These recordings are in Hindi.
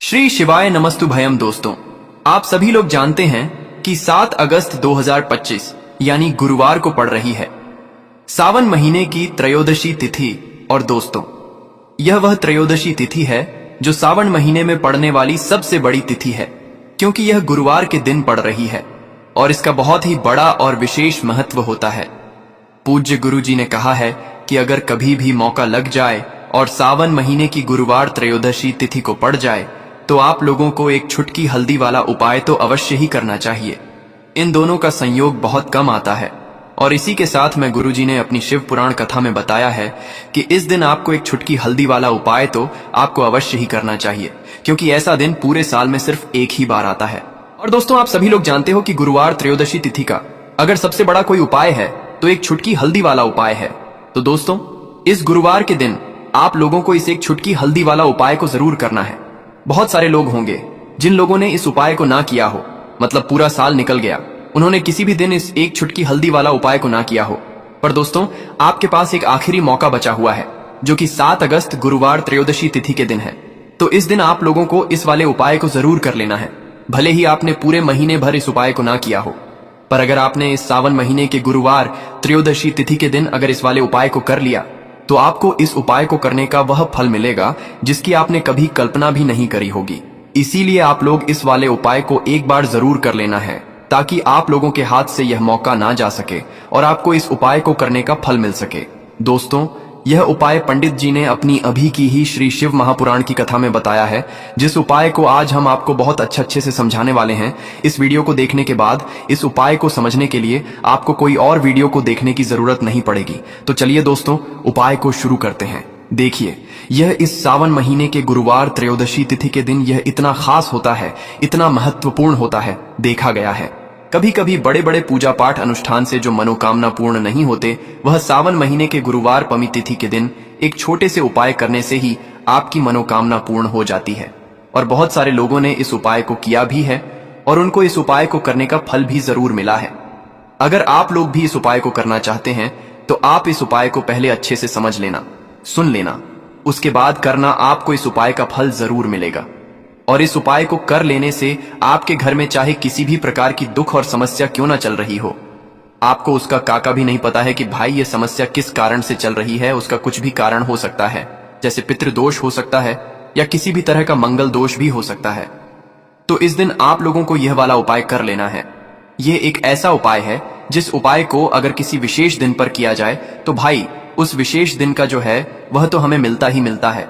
श्री शिवाय नमस्तु भयम। दोस्तों, आप सभी लोग जानते हैं कि 7 अगस्त 2025 यानी गुरुवार को पड़ रही है सावन महीने की त्रयोदशी तिथि। और दोस्तों, यह वह त्रयोदशी तिथि है जो सावन महीने में पड़ने वाली सबसे बड़ी तिथि है, क्योंकि यह गुरुवार के दिन पड़ रही है और इसका बहुत ही बड़ा और विशेष महत्व होता है। पूज्य गुरु जी ने कहा है कि अगर कभी भी मौका लग जाए और सावन महीने की गुरुवार त्रयोदशी तिथि को पड़ जाए तो आप लोगों को एक छुटकी हल्दी वाला उपाय तो अवश्य ही करना चाहिए। इन दोनों का संयोग बहुत कम आता है और इसी के साथ में गुरुजी ने अपनी शिव पुराण कथा में बताया है कि इस दिन आपको एक छुटकी हल्दी वाला उपाय तो आपको अवश्य ही करना चाहिए, क्योंकि ऐसा दिन पूरे साल में सिर्फ एक ही बार आता है। और दोस्तों, आप सभी लोग जानते हो कि गुरुवार त्रयोदशी तिथि का अगर सबसे बड़ा कोई उपाय है तो एक छुटकी हल्दी वाला उपाय है। तो दोस्तों, इस गुरुवार के दिन आप लोगों को इस एक छुटकी हल्दी वाला उपाय को जरूर करना है। बहुत सारे लोग होंगे जिन लोगों ने इस उपाय को ना किया हो, मतलब पूरा साल निकल गया, उन्होंने किसी भी दिन इस एक छुटकी हल्दी वाला उपाय को ना किया हो। पर दोस्तों, आपके पास एक आखिरी मौका बचा हुआ है जो कि 7 अगस्त गुरुवार त्रयोदशी तिथि के दिन है। तो इस दिन आप लोगों को इस वाले उपाय को जरूर कर लेना है, भले ही आपने पूरे महीने भर इस उपाय को ना किया हो। पर अगर आपने इस सावन महीने के गुरुवार त्रयोदशी तिथि के दिन अगर इस वाले उपाय को कर लिया तो आपको इस उपाय को करने का वह फल मिलेगा जिसकी आपने कभी कल्पना भी नहीं करी होगी। इसीलिए आप लोग इस वाले उपाय को एक बार जरूर कर लेना है, ताकि आप लोगों के हाथ से यह मौका ना जा सके और आपको इस उपाय को करने का फल मिल सके। दोस्तों, यह उपाय पंडित जी ने अपनी अभी की ही श्री शिव महापुराण की कथा में बताया है, जिस उपाय को आज हम आपको बहुत अच्छे से समझाने वाले हैं। इस वीडियो को देखने के बाद इस उपाय को समझने के लिए आपको कोई और वीडियो को देखने की जरूरत नहीं पड़ेगी। तो चलिए दोस्तों, उपाय को शुरू करते हैं। देखिए, यह इस सावन महीने के गुरुवार त्रयोदशी तिथि के दिन यह इतना खास होता है, इतना महत्वपूर्ण होता है। देखा गया है कभी कभी बड़े बड़े पूजा पाठ अनुष्ठान से जो मनोकामना पूर्ण नहीं होते, वह सावन महीने के गुरुवार पमी तिथि के दिन एक छोटे से उपाय करने से ही आपकी मनोकामना पूर्ण हो जाती है। और बहुत सारे लोगों ने इस उपाय को किया भी है और उनको इस उपाय को करने का फल भी जरूर मिला है। अगर आप लोग भी इस उपाय को करना चाहते हैं तो आप इस उपाय को पहले अच्छे से समझ लेना, सुन लेना, उसके बाद करना। आपको इस उपाय का फल जरूर मिलेगा और इस उपाय को कर लेने से आपके घर में चाहे किसी भी प्रकार की दुख और समस्या क्यों ना चल रही हो, आपको उसका काका भी नहीं पता है कि भाई ये समस्या किस कारण से चल रही है। उसका कुछ भी कारण हो सकता है, जैसे पितृदोष हो सकता है या किसी भी तरह का मंगल दोष भी हो सकता है। तो इस दिन आप लोगों को यह वाला उपाय कर लेना है। यह एक ऐसा उपाय है जिस उपाय को अगर किसी विशेष दिन पर किया जाए तो भाई उस विशेष दिन का जो है वह तो हमें मिलता ही मिलता है,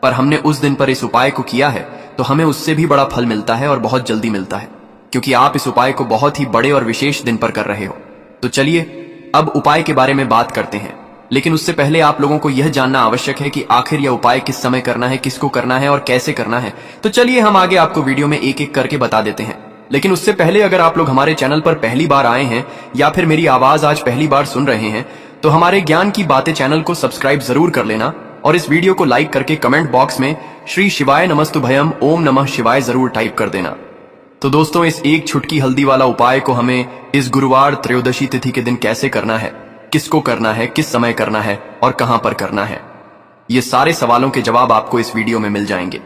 पर हमने उस दिन पर इस उपाय को किया है तो हमें उससे भी बड़ा फल मिलता है और बहुत जल्दी मिलता है, क्योंकि आप इस उपाय को बहुत ही बड़े और विशेष दिन पर कर रहे हो। तो चलिए अब उपाय के बारे में बात करते हैं, लेकिन उससे पहले आप लोगों को यह जानना आवश्यक है कि आखिर यह उपाय किस समय करना है, किसको करना है और कैसे करना है। तो चलिए हम आगे आपको वीडियो में एक एक करके बता देते हैं। लेकिन उससे पहले अगर आप लोग हमारे चैनल पर पहली बार आए हैं या फिर मेरी आवाज आज पहली बार सुन रहे हैं तो हमारे ज्ञान की बातें चैनल को सब्सक्राइब जरूर कर लेना और इस वीडियो को लाइक करके कमेंट बॉक्स में श्री शिवाय नमस्तु भयम ओम नमः शिवाय जरूर टाइप कर देना। तो दोस्तों, इस एक छुटकी हल्दी वाला उपाय को हमें इस गुरुवार त्रयोदशी तिथि के दिन कैसे करना है, किसको करना है, किस समय करना है और कहां पर करना है, ये सारे सवालों के जवाब आपको इस वीडियो में मिल जाएंगे।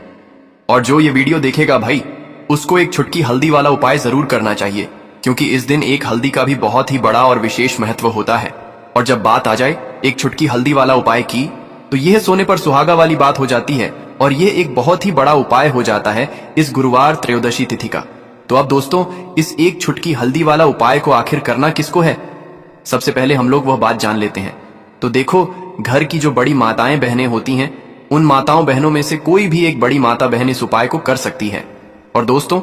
और जो ये वीडियो देखेगा भाई, उसको एक छुटकी हल्दी वाला उपाय जरूर करना चाहिए, क्योंकि इस दिन एक हल्दी का भी बहुत ही बड़ा और विशेष महत्व होता है। और जब बात आ जाए एक छुटकी हल्दी वाला उपाय की, तो यह सोने पर सुहागा वाली बात हो जाती है और यह एक बहुत ही बड़ा उपाय हो जाता है इस गुरुवार त्रयोदशी तिथि का। तो अब दोस्तों, इस एक छुटकी हल्दी वाला उपाय को आखिर करना किसको है, सबसे पहले हम लोग वह बात जान लेते हैं। तो देखो, घर की जो बड़ी माताएं बहनें होती हैं, उन माताओं बहनों में से कोई भी एक बड़ी माता बहन इस उपाय को कर सकती है। और दोस्तों,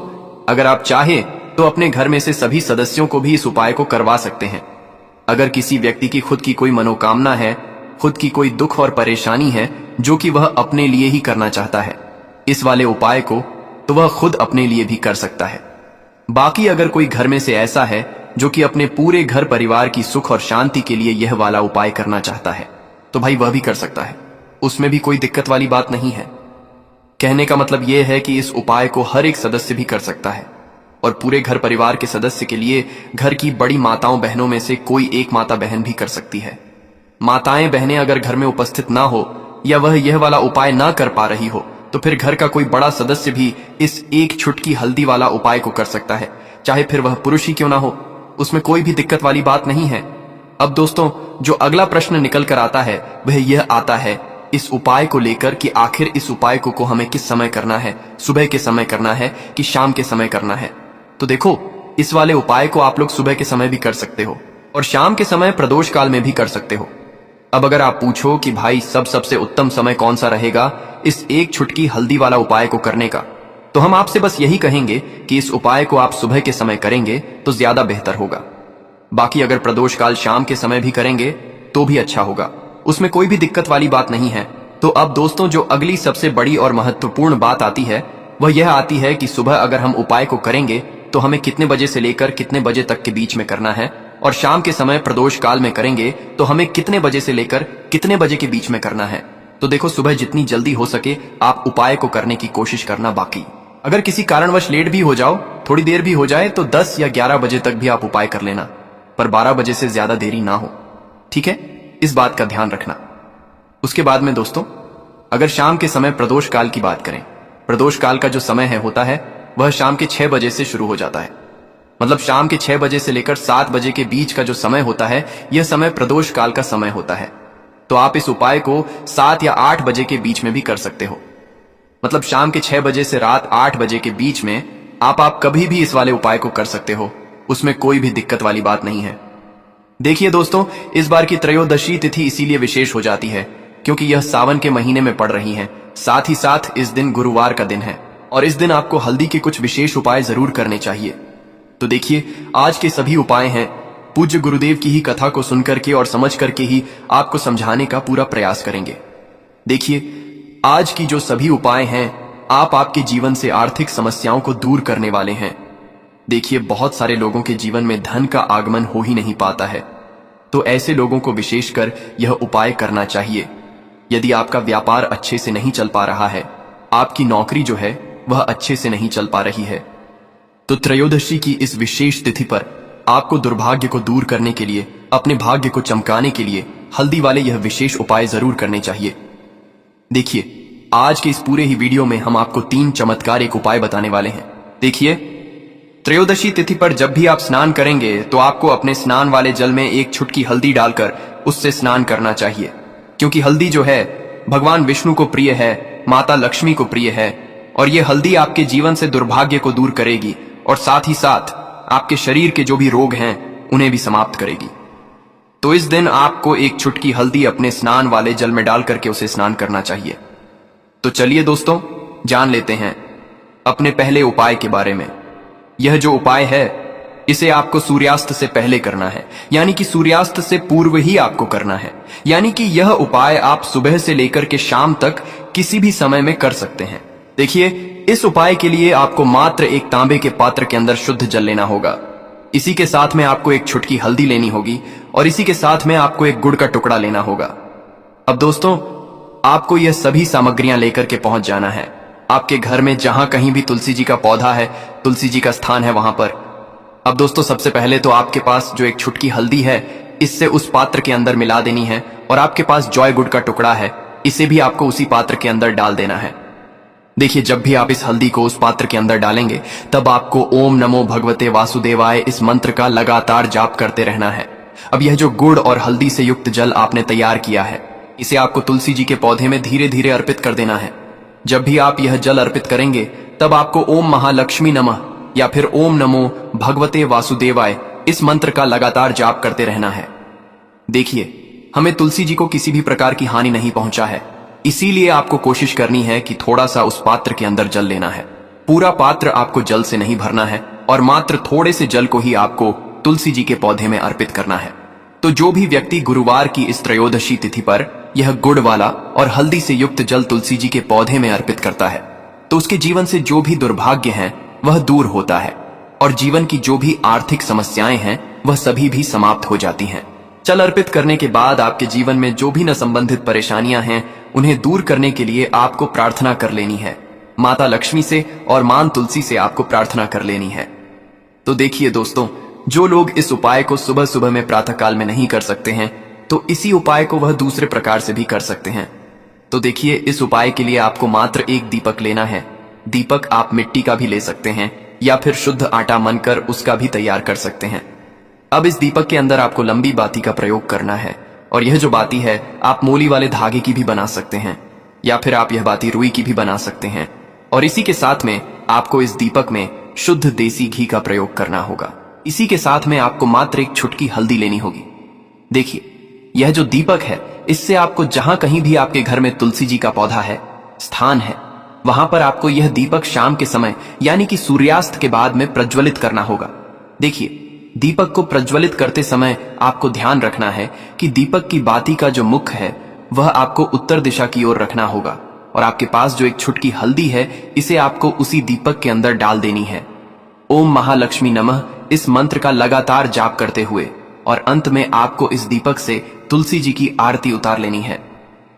अगर आप चाहे तो अपने घर में से सभी सदस्यों को भी इस उपाय को करवा सकते हैं। अगर किसी व्यक्ति की खुद की कोई मनोकामना है, खुद की कोई दुख और परेशानी है जो कि वह अपने लिए ही करना चाहता है इस वाले उपाय को, तो वह खुद अपने लिए भी कर सकता है। बाकी अगर कोई घर में से ऐसा है जो कि अपने पूरे घर परिवार की सुख और शांति के लिए यह वाला उपाय करना चाहता है, तो भाई वह भी कर सकता है, उसमें भी कोई दिक्कत वाली बात नहीं है। कहने का मतलब यह है कि इस उपाय को हर एक सदस्य भी कर सकता है और पूरे घर परिवार के सदस्य के लिए घर की बड़ी माताओं बहनों में से कोई एक माता बहन भी कर सकती है। माताएं बहनें अगर घर में उपस्थित ना हो या वह यह वाला उपाय ना कर पा रही हो, तो फिर घर का कोई बड़ा सदस्य भी इस एक छुटकी हल्दी वाला उपाय को कर सकता है, चाहे फिर वह पुरुष ही क्यों ना हो। उसमें कोई भी दिक्कत वाली बात नहीं है। अब दोस्तों, जो अगला प्रश्न निकल कर आता है वह यह आता है इस उपाय को लेकर कि आखिर इस उपाय को हमें किस समय करना है, सुबह के समय करना है कि शाम के समय करना है। तो देखो, इस वाले उपाय को आप लोग सुबह के समय भी कर सकते हो और शाम के समय प्रदोष काल में भी कर सकते हो। अब अगर आप पूछो कि भाई सबसे उत्तम समय कौन सा रहेगा इस एक छुटकी हल्दी वाला उपाय को करने का, तो हम आपसे बस यही कहेंगे कि इस उपाय को आप सुबह के समय करेंगे तो ज्यादा बेहतर होगा। बाकी अगर प्रदोष काल शाम के समय भी करेंगे तो भी अच्छा होगा, उसमें कोई भी दिक्कत वाली बात नहीं है। तो अब दोस्तों, जो अगली सबसे बड़ी और महत्वपूर्ण बात आती है वह यह आती है कि सुबह अगर हम उपाय को करेंगे तो हमें कितने बजे से लेकर कितने बजे तक के बीच में करना है, और शाम के समय प्रदोष काल में करेंगे तो हमें कितने बजे से लेकर कितने बजे के बीच में करना है। तो देखो, सुबह जितनी जल्दी हो सके आप उपाय को करने की कोशिश करना। बाकी अगर किसी कारणवश लेट भी हो जाओ, थोड़ी देर भी हो जाए, तो 10 या 11 बजे तक भी आप उपाय कर लेना, पर 12 बजे से ज्यादा देरी ना हो, ठीक है? इस बात का ध्यान रखना। उसके बाद में दोस्तों, अगर शाम के समय प्रदोष काल की बात करें, प्रदोष काल का जो समय होता है वह शाम के 6 बजे से शुरू हो जाता है। मतलब शाम के 6 बजे से लेकर 7 बजे के बीच का जो समय होता है यह समय प्रदोष काल का समय होता है। तो आप इस उपाय को 7 या 8 बजे के बीच में भी कर सकते हो। मतलब शाम के 6 बजे से रात 8 बजे के बीच में आप कभी भी इस वाले उपाय को कर सकते हो, उसमें कोई भी दिक्कत वाली बात नहीं है। देखिए दोस्तों, इस बार की त्रयोदशी तिथि इसीलिए विशेष हो जाती है क्योंकि यह सावन के महीने में पड़ रही है, साथ ही साथ इस दिन गुरुवार का दिन है और इस दिन आपको हल्दी के कुछ विशेष उपाय जरूर करने चाहिए। तो देखिए, आज के सभी उपाय हैं पूज्य गुरुदेव की ही कथा को सुनकर के और समझ करके ही आपको समझाने का पूरा प्रयास करेंगे। देखिए, आज की जो सभी उपाय हैं आपके जीवन से आर्थिक समस्याओं को दूर करने वाले हैं। देखिए, बहुत सारे लोगों के जीवन में धन का आगमन हो ही नहीं पाता है, तो ऐसे लोगों को विशेषकर यह उपाय करना चाहिए। यदि आपका व्यापार अच्छे से नहीं चल पा रहा है, आपकी नौकरी जो है वह अच्छे से नहीं चल पा रही है, तो त्रयोदशी की इस विशेष तिथि पर आपको दुर्भाग्य को दूर करने के लिए, अपने भाग्य को चमकाने के लिए हल्दी वाले यह विशेष उपाय जरूर करने चाहिए। देखिए, आज के इस पूरे ही वीडियो में हम आपको 3 चमत्कारिक उपाय बताने वाले हैं। देखिए, त्रयोदशी तिथि पर जब भी आप स्नान करेंगे तो आपको अपने स्नान वाले जल में एक छुटकी हल्दी डालकर उससे स्नान करना चाहिए, क्योंकि हल्दी जो है भगवान विष्णु को प्रिय है, माता लक्ष्मी को प्रिय है, और ये हल्दी आपके जीवन से दुर्भाग्य को दूर करेगी और साथ ही साथ आपके शरीर के जो भी रोग हैं उन्हें भी समाप्त करेगी। तो इस दिन आपको एक छुटकी हल्दी अपने स्नान वाले जल में डाल करके उसे स्नान करना चाहिए। तो चलिए दोस्तों, जान लेते हैं अपने पहले उपाय के बारे में। यह जो उपाय है इसे आपको सूर्यास्त से पहले करना है, यानी कि सूर्यास्त से पूर्व ही आपको करना है। यानी कि यह उपाय आप सुबह से लेकर के शाम तक किसी भी समय में कर सकते हैं। देखिए, इस उपाय के लिए आपको मात्र एक तांबे के पात्र के अंदर शुद्ध जल लेना होगा। इसी के साथ में आपको एक छुटकी हल्दी लेनी होगी और इसी के साथ में आपको एक गुड़ का टुकड़ा लेना होगा। अब दोस्तों, आपको यह सभी सामग्रियां लेकर के पहुंच जाना है आपके घर में, जहां कहीं भी तुलसी जी का पौधा है, तुलसी जी का स्थान है, वहां पर। अब दोस्तों, सबसे पहले तो आपके पास जो एक छुटकी हल्दी है इससे उस पात्र के अंदर मिला देनी है, और आपके पास जॉय गुड़ का टुकड़ा है, इसे भी आपको उसी पात्र के अंदर डाल देना है। देखिए, जब भी आप इस हल्दी को उस पात्र के अंदर डालेंगे तब आपको ओम नमो भगवते वासुदेवाय इस मंत्र का लगातार जाप करते रहना है। अब यह जो गुड़ और हल्दी से युक्त जल आपने तैयार किया है, इसे आपको तुलसी जी के पौधे में धीरे धीरे अर्पित कर देना है। जब भी आप यह जल अर्पित करेंगे तब आपको ओम महालक्ष्मी नमः या फिर ओम नमो भगवते वासुदेवाय इस मंत्र का लगातार जाप करते रहना है। देखिए, हमें तुलसी जी को किसी भी प्रकार की हानि नहीं पहुंचा है, इसीलिए आपको कोशिश करनी है कि थोड़ा सा उस पात्र के अंदर जल लेना है। पूरा पात्र आपको जल से नहीं भरना है और मात्र थोड़े से जल को ही आपको तुलसी जी के पौधे में अर्पित करना है। तो जो भी व्यक्ति गुरुवार की इस त्रयोदशी तिथि पर यह गुड़ वाला और हल्दी से युक्त जल तुलसी जी के पौधे में अर्पित करता है, तो उसके जीवन से जो भी दुर्भाग्य हैं वह दूर होता है और जीवन की जो भी आर्थिक समस्याएं हैं वह सभी भी समाप्त हो जाती हैं। जल अर्पित करने के बाद आपके जीवन में जो भी न संबंधित परेशानियां हैं उन्हें दूर करने के लिए आपको प्रार्थना कर लेनी है। माता लक्ष्मी से और मां तुलसी से आपको प्रार्थना कर लेनी है। तो देखिए दोस्तों, जो लोग इस उपाय को सुबह सुबह में प्रातः काल में नहीं कर सकते हैं, तो इसी उपाय को वह दूसरे प्रकार से भी कर सकते हैं। तो देखिए, इस उपाय के लिए आपको मात्र एक दीपक लेना है। दीपक आप मिट्टी का भी ले सकते हैं या फिर शुद्ध आटा मनकर उसका भी तैयार कर सकते हैं। अब इस दीपक के अंदर आपको लंबी बाती का प्रयोग करना है, और यह जो बाती है आप मोली वाले धागे की भी बना सकते हैं या फिर आप यह बाती रुई की भी बना सकते हैं। और इसी के साथ में आपको इस दीपक में शुद्ध देसी घी का प्रयोग करना होगा। इसी के साथ में आपको मात्र एक चुटकी हल्दी लेनी होगी। देखिए, यह जो दीपक है, इससे आपको जहां कहीं भी आपके घर में तुलसी जी का पौधा है, स्थान है, वहां पर आपको यह दीपक शाम के समय यानी कि सूर्यास्त के बाद में प्रज्वलित करना होगा। देखिए, दीपक को प्रज्वलित करते समय आपको ध्यान रखना है कि दीपक की बाती का जो मुख है वह आपको उत्तर दिशा की ओर रखना होगा, और आपके पास जो एक छुटकी हल्दी है इसे आपको उसी दीपक के अंदर डाल देनी है। ओम महालक्ष्मी नमः इस मंत्र का लगातार जाप करते हुए, और अंत में आपको इस दीपक से तुलसी जी की आरती उतार लेनी है।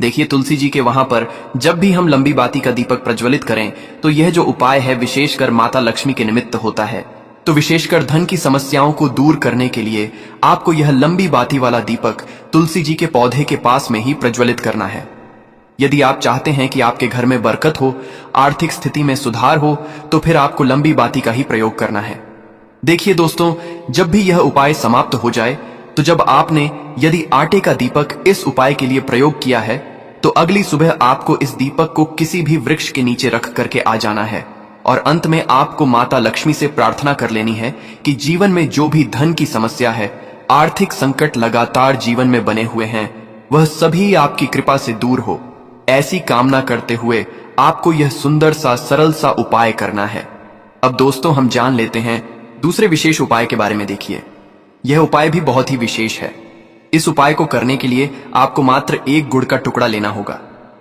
देखिए, तुलसी जी के वहां पर जब भी हम लंबी बाती का दीपक प्रज्वलित करें तो यह जो उपाय है विशेषकर माता लक्ष्मी के निमित्त होता है। तो विशेषकर धन की समस्याओं को दूर करने के लिए आपको यह लंबी बाती वाला दीपक तुलसी जी के पौधे के पास में ही प्रज्वलित करना है। यदि आप चाहते हैं कि आपके घर में बरकत हो, आर्थिक स्थिति में सुधार हो, तो फिर आपको लंबी बाती का ही प्रयोग करना है। देखिए दोस्तों, जब भी यह उपाय समाप्त हो जाए, तो जब आपने यदि आटे का दीपक इस उपाय के लिए प्रयोग किया है, तो अगली सुबह आपको इस दीपक को किसी भी वृक्ष के नीचे रख करके आ जाना है, और अंत में आपको माता लक्ष्मी से प्रार्थना कर लेनी है कि जीवन में जो भी धन की समस्या है, आर्थिक संकट लगातार जीवन में बने हुए हैं, वह सभी आपकी कृपा से दूर हो। ऐसी कामना करते हुए आपको यह सुंदर सा सरल सा उपाय करना है। अब दोस्तों, हम जान लेते हैं दूसरे विशेष उपाय के बारे में। देखिए, यह उपाय भी बहुत ही विशेष है। इस उपाय को करने के लिए आपको मात्र एक गुड़ का टुकड़ा लेना होगा।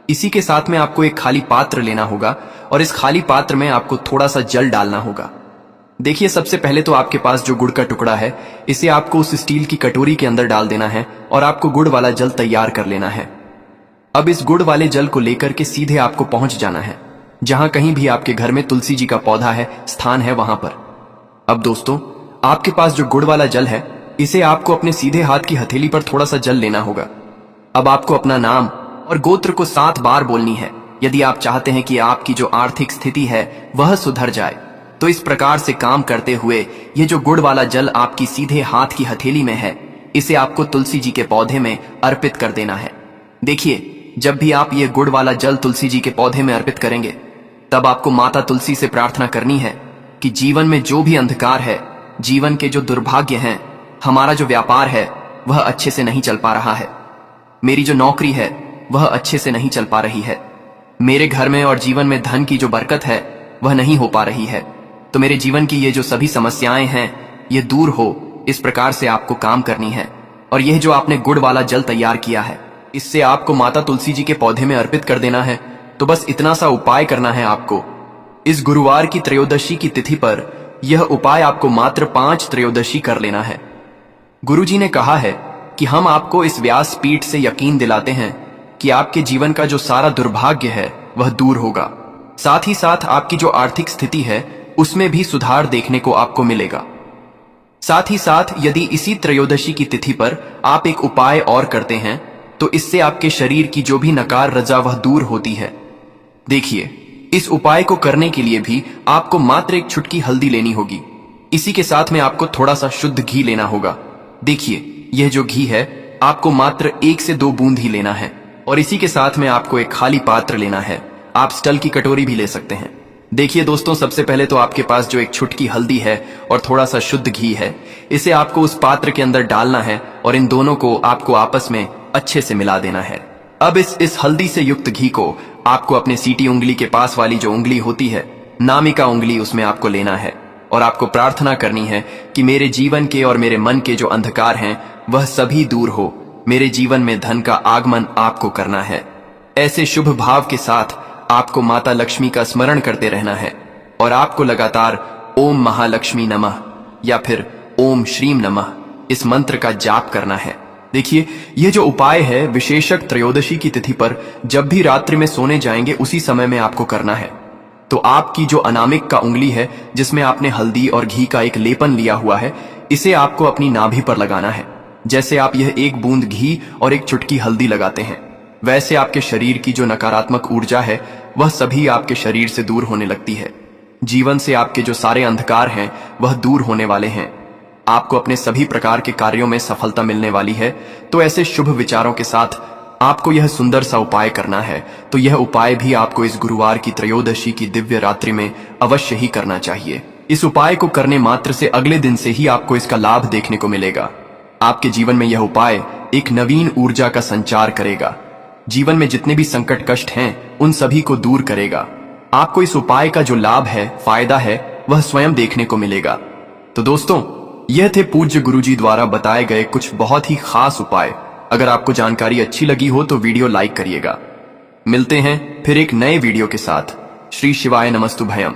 इसी के साथ में आपको एक खाली पात्र लेना होगा, और इस खाली पात्र में आपको थोड़ा सा जल डालना होगा। देखिए, सबसे पहले तो आपके पास जो गुड़ का टुकड़ा है, इसे आपको उस स्टील की कटोरी के अंदर डाल देना है, और आपको गुड़ वाला जल तैयार कर लेना है। अब इस गुड़ वाले जल को लेकर के सीधे आपको पहुंच जाना है जहां कहीं भी आपके घर में तुलसी जी का पौधा है, स्थान है, वहां पर। अब दोस्तों, आपके पास जो गुड़ वाला जल है, इसे आपको अपने सीधे हाथ की हथेली पर थोड़ा सा जल लेना होगा। अब आपको अपना नाम और गोत्र को 7 बार बोलनी है। यदि आप चाहते हैं कि आपकी जो आर्थिक स्थिति है वह सुधर जाए, तो इस प्रकार से काम करते हुए ये जो गुड़ वाला जल आपकी सीधे हाथ की हथेली में है, इसे आपको तुलसी जी के पौधे में अर्पित कर देना है। देखिए, जब भी आप ये गुड़ वाला जल तुलसी जी के पौधे में अर्पित करेंगे, तब आपको माता तुलसी से प्रार्थना करनी है कि जीवन में जो भी अंधकार है, जीवन के जो दुर्भाग्य हैं, हमारा जो व्यापार है वह अच्छे से नहीं चल पा रहा है, मेरी जो नौकरी है वह अच्छे से नहीं चल पा रही है, मेरे घर में और जीवन में धन की जो बरकत है वह नहीं हो पा रही है, तो मेरे जीवन की ये जो सभी समस्याएं हैं ये दूर हो, इस प्रकार से आपको काम करनी है। और यह जो आपने गुड़ वाला जल तैयार किया है, इससे आपको माता तुलसी जी के पौधे में अर्पित कर देना है। तो बस इतना सा उपाय करना है आपको। इस गुरुवार की त्रयोदशी की तिथि पर यह उपाय आपको मात्र 5 त्रयोदशी कर लेना है। गुरुजी ने कहा है कि हम आपको इस व्यास पीठ से यकीन दिलाते हैं कि आपके जीवन का जो सारा दुर्भाग्य है वह दूर होगा, साथ ही साथ आपकी जो आर्थिक स्थिति है उसमें भी सुधार देखने को आपको मिलेगा। साथ ही साथ यदि इसी त्रयोदशी की तिथि पर आप एक उपाय और करते हैं, तो इससे आपके शरीर की जो भी नकार रजा वह दूर होती है। देखिए, इस उपाय को करने के लिए भी आपको मात्र एक चुटकी हल्दी लेनी होगी। इसी के साथ में आपको थोड़ा सा शुद्ध घी लेना होगा। देखिए, यह जो घी है आपको मात्र 1 से 2 बूंद ही लेना है, और इसी के साथ में आपको एक खाली पात्र लेना है। आप स्टील की कटोरी भी ले सकते हैं। देखिए दोस्तों, सबसे पहले तो आपके पास जो एक चुटकी हल्दी है और थोड़ा सा शुद्ध घी है, इसे आपको उस पात्र के अंदर डालना है, और इन दोनों को आपको आपस में अच्छे से मिला देना है। अब इस हल्दी से युक्त घी को आपको अपने सीटी उंगली के पास वाली जो उंगली होती है, नामिका उंगली, उसमें आपको लेना है, और आपको प्रार्थना करनी है कि मेरे जीवन के और मेरे मन के जो अंधकार हैं वह सभी दूर हो, मेरे जीवन में धन का आगमन आपको करना है। ऐसे शुभ भाव के साथ आपको माता लक्ष्मी का स्मरण करते रहना है, और आपको लगातार ओम महालक्ष्मी नमः या फिर ओम श्रीम नमः इस मंत्र का जाप करना है। देखिए, यह जो उपाय है विशेषक त्रयोदशी की तिथि पर जब भी रात्रि में सोने जाएंगे उसी समय में आपको करना है। तो आपकी जो अनामिक का उंगली है जिसमें आपने हल्दी और घी का एक लेपन लिया हुआ है, इसे आपको अपनी नाभि पर लगाना है, जैसे आप यह 1 बूंद घी और 1 चुटकी हल्दी लगाते हैं। वैसे आपके शरीर की जो नकारात्मक ऊर्जा है वह सभी आपके शरीर से दूर होने लगती है। जीवन से आपके जो सारे अंधकार हैं वह दूर होने वाले हैं। आपको अपने सभी प्रकार के कार्यों में सफलता मिलने वाली है। तो ऐसे शुभ विचारों के साथ आपको यह सुंदर सा उपाय करना है। तो यह उपाय भी आपको इस गुरुवार की त्रयोदशी की दिव्य रात्रि में अवश्य ही करना चाहिए। इस उपाय को करने मात्र से अगले दिन से ही आपको इसका लाभ देखने को मिलेगा। आपके जीवन में यह उपाय एक नवीन ऊर्जा का संचार करेगा। जीवन में जितने भी संकट कष्ट हैं उन सभी को दूर करेगा। आपको इस उपाय का जो लाभ है, फायदा है, वह स्वयं देखने को मिलेगा। तो दोस्तों, यह थे पूज्य गुरुजी द्वारा बताए गए कुछ बहुत ही खास उपाय। अगर आपको जानकारी अच्छी लगी हो तो वीडियो लाइक करिएगा। मिलते हैं फिर एक नए वीडियो के साथ। श्री शिवाय नमस्तु भयम।